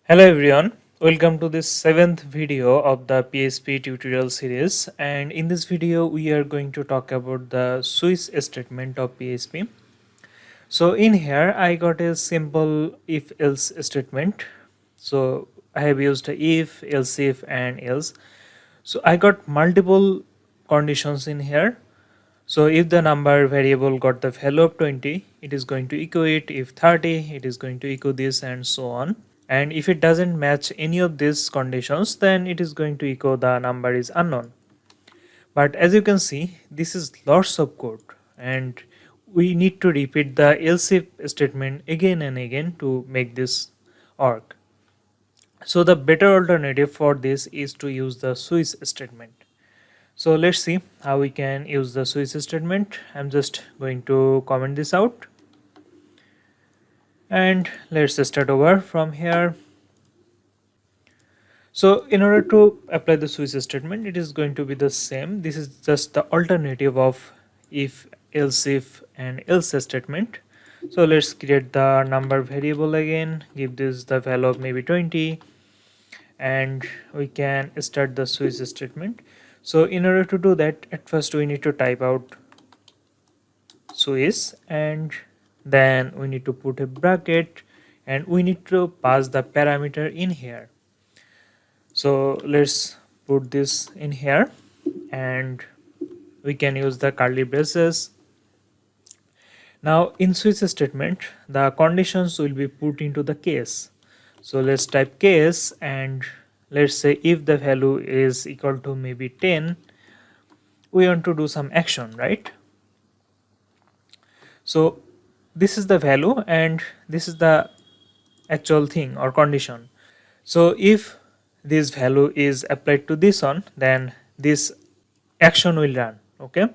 Hello everyone, welcome to this 7th video of the PHP tutorial series, and in this video we are going to talk about the switch statement of PHP. So in here I got a simple if-else statement. So I have used if, else if and else. So I got multiple conditions in here. So if the number variable got the value of 20, it is going to echo it. If 30, it is going to echo this and so on. And if it doesn't match any of these conditions, then it is going to echo the number is unknown. But as you can see, this is lots of code and we need to repeat the else if statement again and again to make this work. So the better alternative for this is to use the switch statement. So let's see how we can use the switch statement. I'm just going to comment this out. And let's start over from here. So in order to apply the switch statement, it is going to be the same. This is just the alternative of if, else if and else statement. So let's create the number variable again, give this the value of maybe 20, and we can start the switch statement. So in order to do that, at first we need to type out switch, and then we need to put a bracket, and we need to pass the parameter in here. So let's put this in here, and we can use the curly braces. Now in switch statement, the conditions will be put into the case. So let's type case, and let's say if the value is equal to maybe 10, we want to do some action, right? So this is the value and this is the actual thing or condition. So if this value is applied to this one, then this action will run, okay?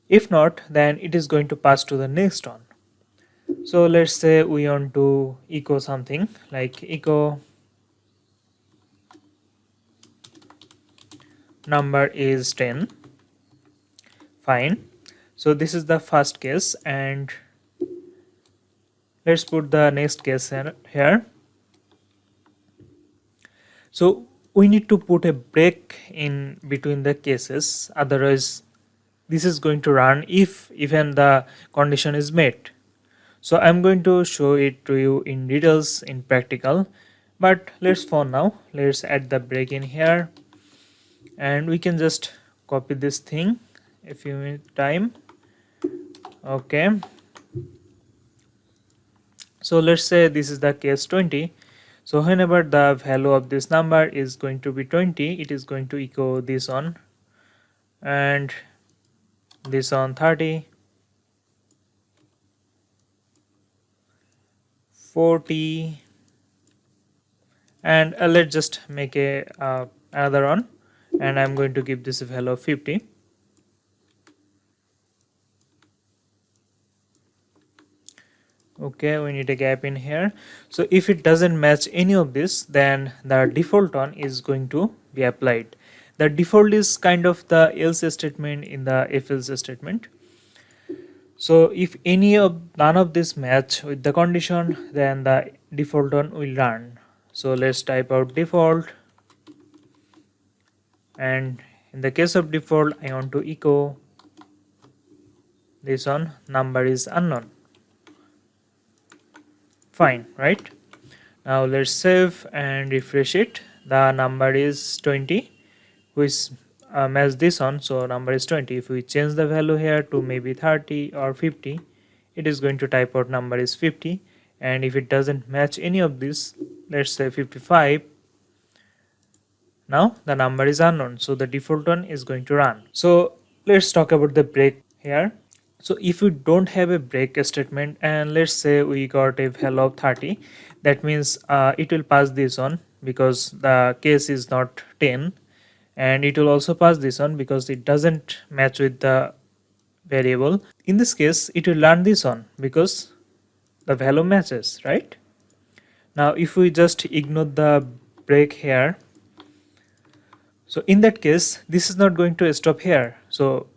If not, then it is going to pass to the next one. So let's say we want to echo something like echo number is 10. Fine. So this is the first case, and let's put the next case here. So we need to put a break in between the cases, otherwise this is going to run if even the condition is met. So I'm going to show it to you in details in practical, but let's for now let's add the break in here, and we can just copy this thing a few minutes time. Okay, so let's say this is the case 20. So whenever the value of this number is going to be 20, it is going to echo this on, and this on 30, 40, and let's just make a another one, and I'm going to give this a value of 50. Okay, we need a gap in here. So if it doesn't match any of this, then the default one is going to be applied. The default is kind of the else statement in the if-else statement. So if none of this match with the condition, then the default one will run. So let's type out default, and in the case of default I want to echo this one, number is unknown. Fine, right? Now let's save and refresh it. The number is 20, which match this one, so number is 20. If we change the value here to maybe 30 or 50, it is going to type out number is 50. And if it doesn't match any of this, let's say 55, now the number is unknown, so the default one is going to run. So let's talk about the break here. So if we don't have a break statement, and let's say we got a value of 30, that means it will pass this on because the case is not 10, and it will also pass this on because it doesn't match with the variable. In this case it will learn this one because the value matches, right? Now if we just ignore the break here, so in that case this is not going to stop here. So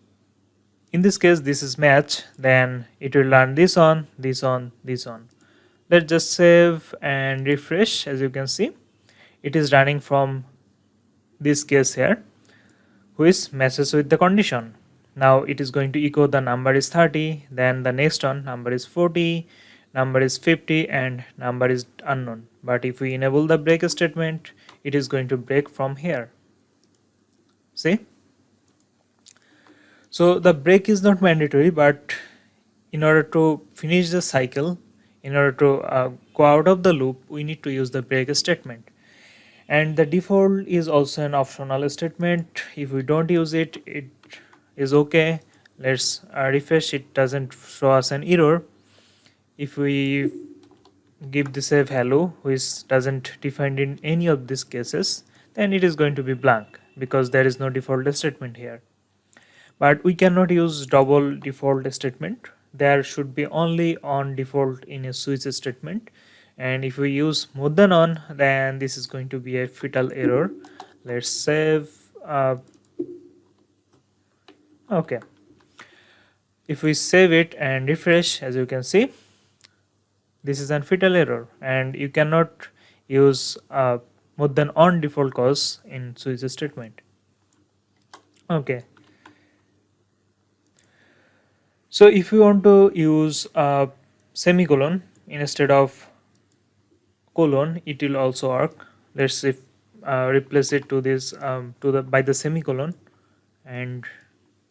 in this case this is match, then it will learn this on, this on, this on. Let's just save and refresh. As you can see, it is running from this case here, which matches with the condition. Now it is going to echo the number is 30, then the next one number is 40, number is 50, and number is unknown. But if we enable the break statement, it is going to break from here. See? So the break is not mandatory, but in order to finish the cycle, in order to go out of the loop, we need to use the break statement. And the default is also an optional statement. If we don't use it, it is okay. Let's refresh. It doesn't show us an error. If we give this a value which doesn't define in any of these cases, then it is going to be blank because there is no default statement here. But we cannot use double default statement. There should be only on default in a switch statement, and if we use more than on, then this is going to be a fatal error. Let's save. Okay, if we save it and refresh, as you can see, this is a fatal error, and you cannot use more than on default cause in switch statement. Okay, so if you want to use a semicolon instead of colon, it will also work. Let's if replace it to this to the by the semicolon, and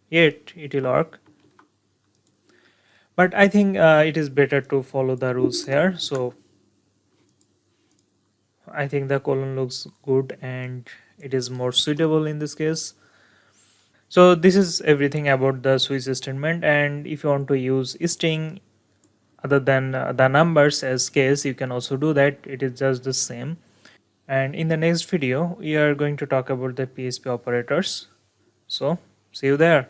yet it will work. But I think it is better to follow the rules here. So I think the colon looks good and it is more suitable in this case. So this is everything about the switch statement, and if you want to use string other than the numbers as case, you can also do that. It is just the same. And in the next video we are going to talk about the PHP operators. So see you there.